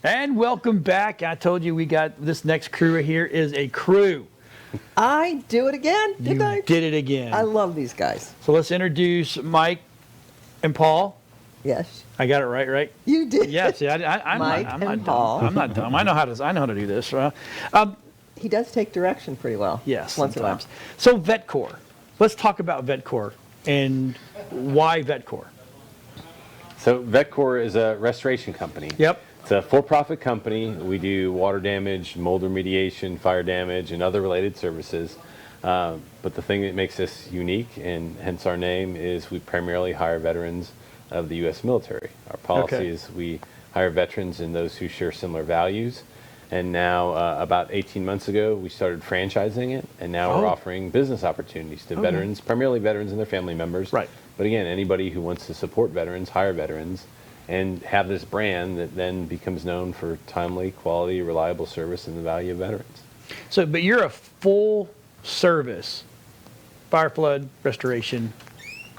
And welcome back. I told you we got this next crew here is a crew. I do it again, didn't I? You did it again. I love these guys. So let's introduce Mike and Paul. Yes. I got it right? You did. Yeah, see, I'm Mike not and dumb. Paul. I'm not dumb. I know how to do this. He does take direction pretty well. Yes, once sometimes. in a So VetCor. Let's talk about VetCor and why VetCor. So VetCor is a restoration company. Yep. It's a for-profit company. We do water damage, mold remediation, fire damage, and other related services. But the thing that makes us unique, and hence our name, is we primarily hire veterans of the U.S. military. Our policy is we hire veterans and those who share similar values. And now, about 18 months ago, we started franchising it, and now we're offering business opportunities to veterans, primarily veterans and their family members. Right. But again, anybody who wants to support veterans, hire veterans, and have this brand that then becomes known for timely, quality, reliable service and the value of veterans. So, but you're a full service fire flood restoration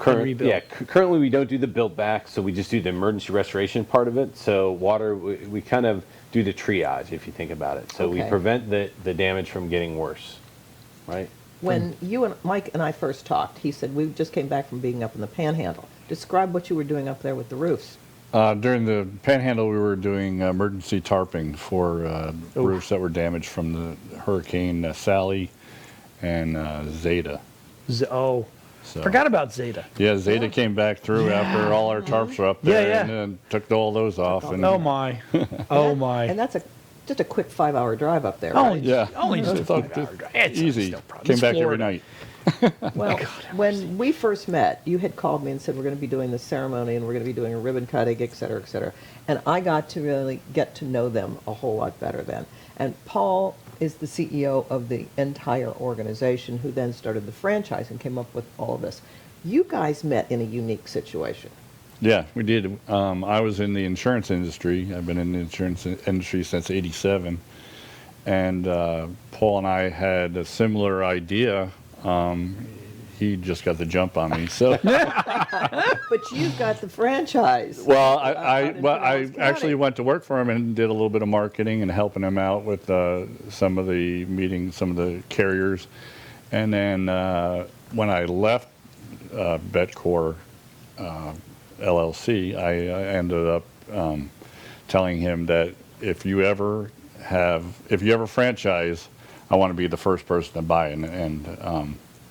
and rebuild. Currently we don't do the build back, so we just do the emergency restoration part of it. So water, we kind of do the triage, if you think about it. So we prevent the damage from getting worse, right? When you and Mike and I first talked, he said, we just came back from being up in the Panhandle. Describe what you were doing up there with the roofs. During the Panhandle, we were doing emergency tarping for roofs that were damaged from the Hurricane Sally and Zeta. So. Forgot about Zeta. Yeah, Zeta came back through after all our tarps were up there and then took all those off. And oh my. Oh my. And that's just a quick 5-hour drive up there, Oh, right? yeah. Only just a 5-hour drive. It's easy. no problem. Came It's back every Florida. night. Well, when we first met, you had called me and said we're going to be doing this ceremony and we're going to be doing a ribbon cutting, et cetera, et cetera. And I got to really get to know them a whole lot better then. And Paul is the CEO of the entire organization, who then started the franchise and came up with all of this. You guys met in a unique situation. Yeah, we did. I was in the insurance industry. I've been in the insurance industry since '87. And Paul and I had a similar idea. He just got the jump on me. So, But you've got the franchise. well, I actually went to work for him and did a little bit of marketing and helping him out with some of the meetings, some of the carriers. And then when I left VetCor LLC, I ended up telling him that if you ever franchise, I want to be the first person to buy it, and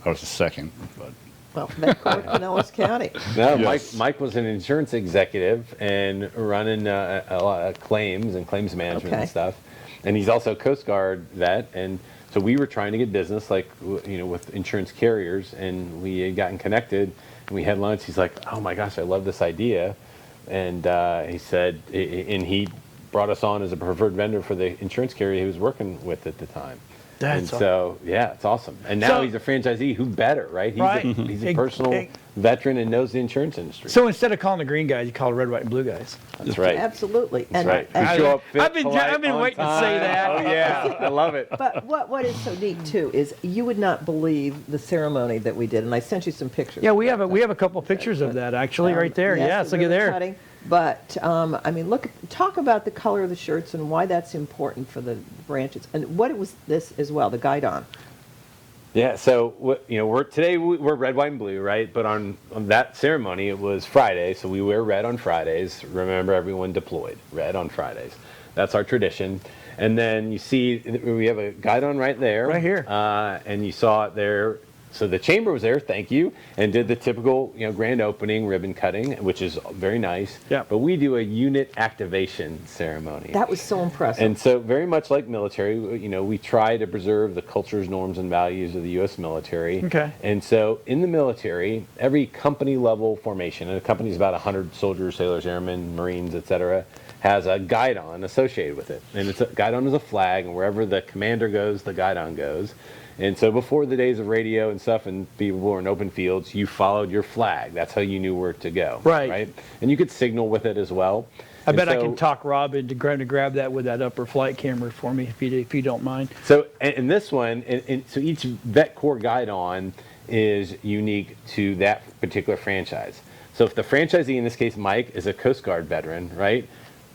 I was the second. But Well, VetCor in Pinellas County. No, Yes. Mike was an insurance executive and running a lot of claims and claims management and stuff. And he's also a Coast Guard vet. And so we were trying to get business, like, with insurance carriers, and we had gotten connected and we had lunch. He's like, oh my gosh, I love this idea. And he said, and he brought us on as a preferred vendor for the insurance carrier he was working with at the time. That's So, yeah, it's awesome. And now he's a franchisee. Who better, right? He's a personal veteran and knows the insurance industry. So instead of calling the green guys, you call the red, white, and blue guys. That's right. Absolutely. That's right. and- We show up fit, I've been polite, waiting on to say time. that. Oh, yeah. I love it. But what is so neat too is you would not believe the ceremony that we did, and I sent you some pictures. Yeah, we have a couple pictures of that actually right there. Yes, the look at ribbon there. cutting. But I mean, talk about the color of the shirts and why that's important for the branches, and what it was this as well, the guidon. Yeah, so we're red, white, and blue, right? But on that ceremony, it was Friday, so we wear red on Fridays. Remember, everyone deployed red on Fridays. That's our tradition. And then you see we have a guidon right there, Right here. and you saw it there. So the chamber was there, thank you, and did the typical, grand opening ribbon cutting, which is very nice. Yeah. But we do a unit activation ceremony. That was so impressive. And so very much like military, we try to preserve the cultures, norms, and values of the U.S. military. Okay. And so in the military, every company level formation, and a company is about 100 soldiers, sailors, airmen, Marines, etc., has a guidon associated with it. And guidon is a flag, and wherever the commander goes, the guidon goes. And so before the days of radio and stuff and people were in open fields, you followed your flag. That's how you knew where to go. Right. And you could signal with it as well. I bet I can talk Robin to grab that with that upper flight camera for me if you don't mind. So in this one, so each VetCor guidon is unique to that particular franchise. So if the franchisee, in this case Mike, is a Coast Guard veteran, right?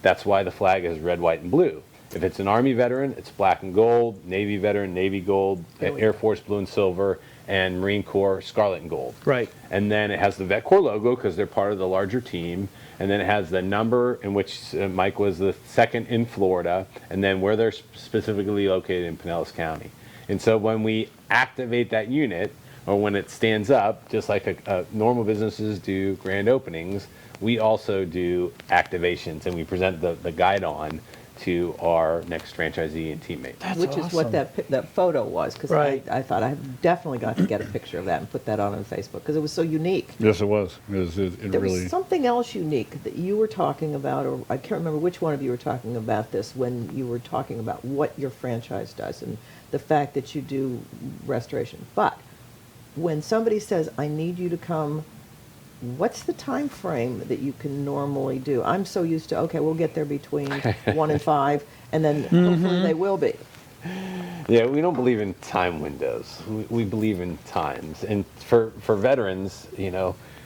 That's why the flag is red, white, and blue. If it's an Army veteran, it's black and gold, Navy veteran, Navy gold, Air Force blue and silver, and Marine Corps scarlet and gold. Right. And then it has the VetCor logo because they're part of the larger team. And then it has the number in which Mike was the second in Florida, and then where they're specifically located in Pinellas County. And so when we activate that unit, or when it stands up, just like normal businesses do grand openings, we also do activations, and we present the guide on to our next franchisee and teammate. Which is what that photo was, because Right. I thought I definitely got to get a picture of that and put that on Facebook, because it was so unique. Yes, it was. It There really. was something else unique that you were talking about, or I can't remember which one of you were talking about this, when you were talking about what your franchise does and the fact that you do restoration. But when somebody says, I need you to come, what's the time frame that you can normally do? I'm so used to, okay, we'll get there between 1 and 5, and then hopefully they will be. Yeah, we don't believe in time windows. We believe in times. And for veterans,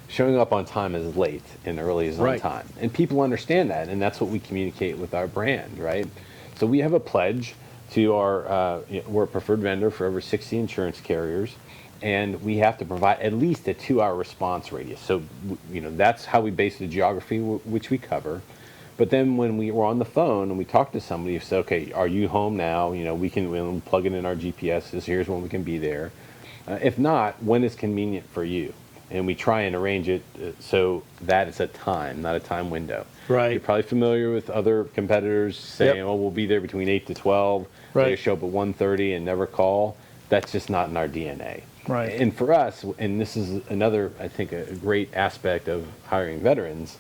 showing up on time is late and early is on Right. time. And people understand that, and that's what we communicate with our brand, right? So we have a pledge to our, we're a preferred vendor for over 60 insurance carriers, and we have to provide at least a 2-hour response radius. So, that's how we base the geography, which we cover. But then when we were on the phone and we talked to somebody, we said, okay, are you home now? We'll plug it in our GPS. Here's when we can be there. If not, when is convenient for you? And we try and arrange it so that it's a time, not a time window. Right. You're probably familiar with other competitors saying, Yep. oh, we'll be there between 8 to 12. Right. They show up at 1:30 and never call. That's just not in our DNA. Right. And for us, and this is another, I think, a great aspect of hiring veterans,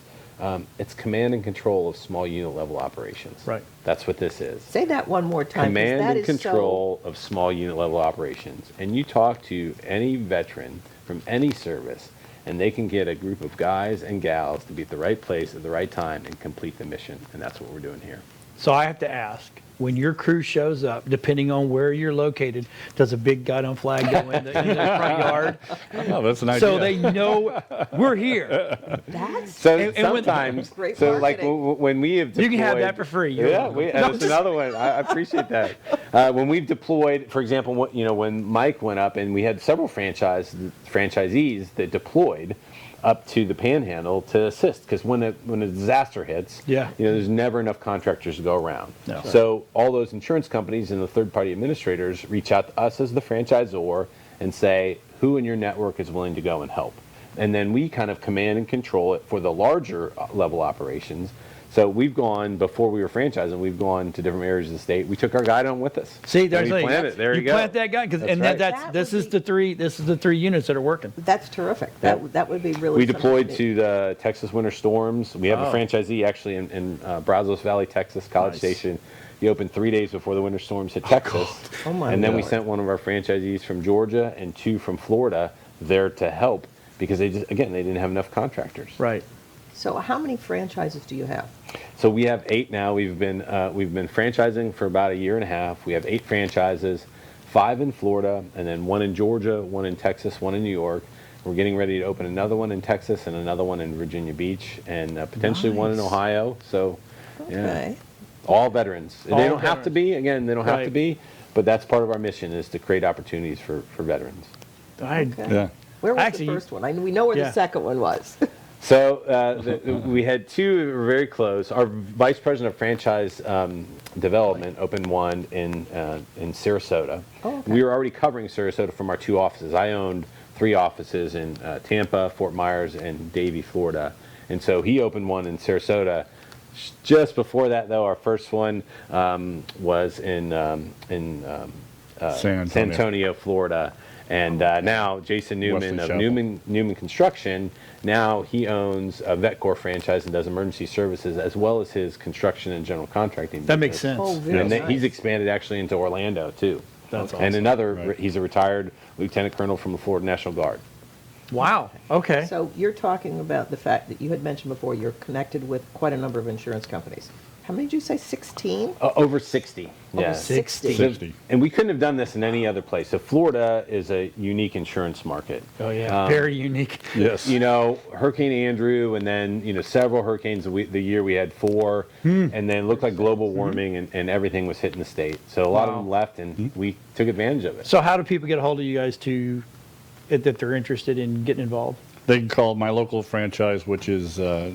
it's command and control of small unit level operations. Right. That's what this is. Say that one more time. 'cause Command that and is control of small unit level operations. And you talk to any veteran from any service, and they can get a group of guys and gals to be at the right place at the right time and complete the mission. And that's what we're doing here. So I have to ask, when your crew shows up, depending on where you're located, does a big goddamn flag go in the front yard? Oh, that's an idea. So they know we're here. That's So And when- sometimes, Great so like marketing. when we have deployed, You can have that for free. Yeah, that's another one. I appreciate that. When we've deployed, for example, when Mike went up, and we had several franchisees that deployed up to the Panhandle to assist, because when a disaster hits, Yeah. there's never enough contractors to go around. No. So all those insurance companies and the third-party administrators reach out to us as the franchisor and say, who in your network is willing to go and help? And then we kind of command and control it for the larger level operations. So we've gone, before we were franchising, we've gone to different areas of the state. We took our guide on with us. See, And there's we planned it. There you go. plant that guy, That's and right. that's That this would is be- the three units that are working. That's terrific. That would be really. We something deployed neat. to the Texas winter storms. We have Oh. a franchisee actually in Brazos Valley, Texas, College Nice. Station. He opened 3 days before the winter storms hit Texas. Oh, my And then we Lord. sent one of our franchisees from Georgia and 2 from Florida there to help, because they didn't have enough contractors. Right. So how many franchises do you have? So we have 8 now. We've been franchising for about a year and a half. We have 8 franchises, 5 in Florida, and then 1 in Georgia, 1 in Texas, 1 in New York. We're getting ready to open another one in Texas and another one in Virginia Beach, and potentially one in Nice. Ohio. So, yeah, Okay. all veterans. All They don't have to veterans. be. Again, they don't have to Right. be. But that's part of our mission, is to create opportunities for veterans. Okay. Yeah. Where was Actually, the first one? We know where yeah. the second one was. So we had 2 that were very close. Our vice president of franchise development opened one in Sarasota. Oh, okay. We were already covering Sarasota from our 2 offices. I owned 3 offices in Tampa, Fort Myers, and Davie, Florida. And so he opened one in Sarasota. Just before that, though, our first one was in San San Antonio. Antonio, Florida. And now Jason Newman Wesley of Chapel. Newman Construction, now he owns a VetCor franchise and does emergency services, as well as his construction and general contracting That makes business. sense. Oh, very And then nice. he's expanded actually into Orlando too. That's And awesome. another, Right. he's a retired lieutenant colonel from the Florida National Guard. Wow. Okay. So you're talking about the fact that you had mentioned before you're connected with quite a number of insurance companies. how many did you say, 16? Over 60. Yeah. 60. 60. And we couldn't have done this in any other place. So Florida is a unique insurance market. Oh yeah, very unique. Yes. You know, Hurricane Andrew, and then, you know, several hurricanes. The year we had 4, and then it looked like global warming, and everything was hitting the state. So a lot of them left, and we took advantage of it. So how do people get a hold of you guys that they're interested in getting involved? They can call my local franchise, which is the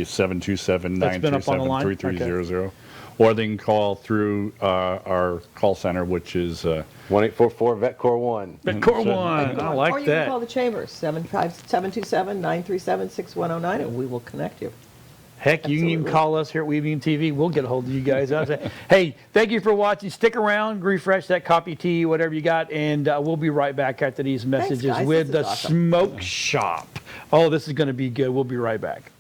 727-937-3300. Or they can call through our call center, which is 1-844 VetCor 1. VetCor 1, I Or like you can call that. the chambers, 727-937-6109, and we will connect you. Heck, you can even Absolutely. call us here at Weaving TV. We'll get a hold of you guys. I'll say, hey, thank you for watching. Stick around, refresh that coffee, tea, whatever you got, and we'll be right back after these messages guys. with This the is awesome. Smoke Shop. Oh, this is going to be good. We'll be right back.